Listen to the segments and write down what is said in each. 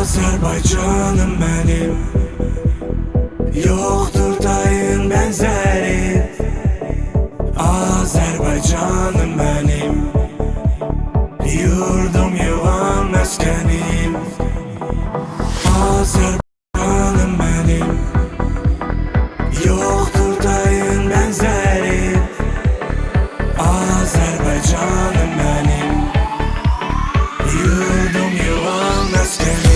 Azərbaycanım mənim, yoxdur dayın bənzəri. Azərbaycanım mənim, yurdum, yuvam, məskənim. Azərbaycanım mənim, yoxdur dayın bənzəri. Azərbaycanım mənim, yurdum, yuvam, məskənim.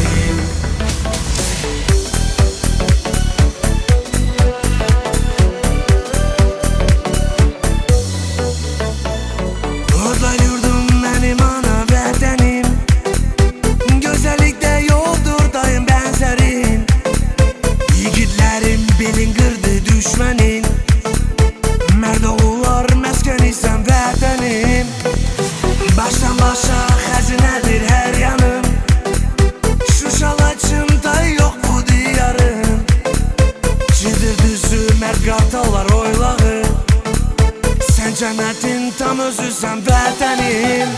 Cennetin tam özüsən vətənim.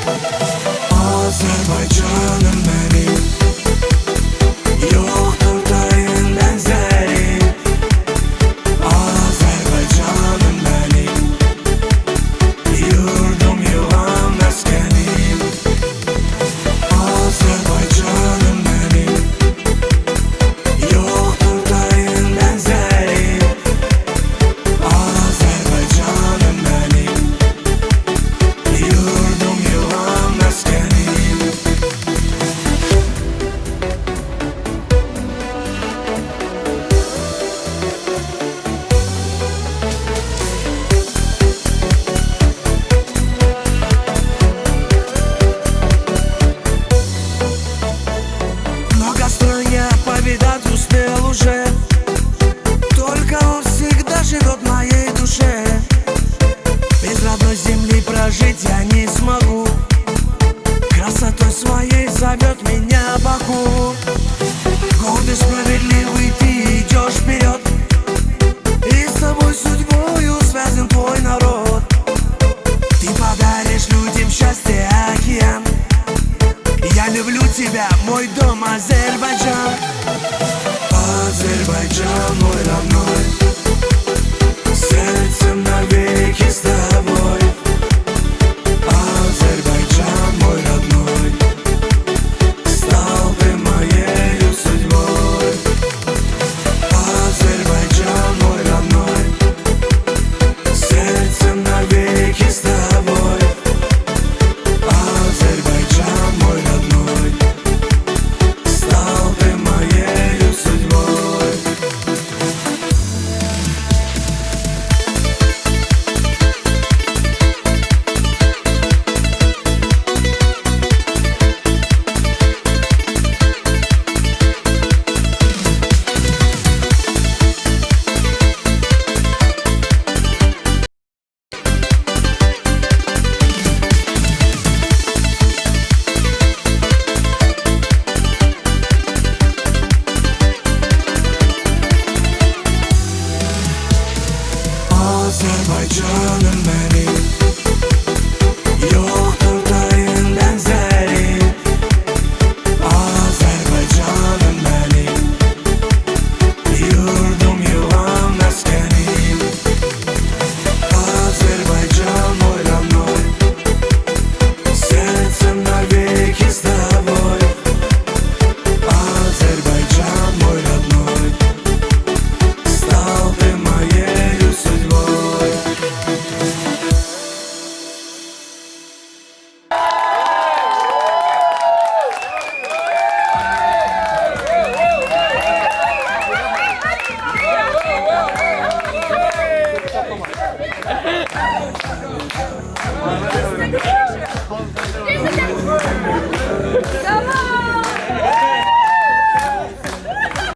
Azərbaycanım mənim, yoxdur dayın bənzəri. Azərbaycanım mənim, yurdum, yuvam, məskənim. Azərbaycanım mənim, yoxdur dayın bənzəri. Azərbaycanım mənim, yurdum, yuvam, məskənim. Много стран я повидать успел уже, только он всегда живет в моей душе. Без родной земли прожить я не смогу, красотой своей зовет меня Баку. Гордый, справедливый, ты идешь вперед, и с тобой судьбою связан твой народ. Ты подаришь людям счастье, океан. Я люблю тебя, мой дом, Азербайджан. Азербайджан, мой родной, сердцем навек.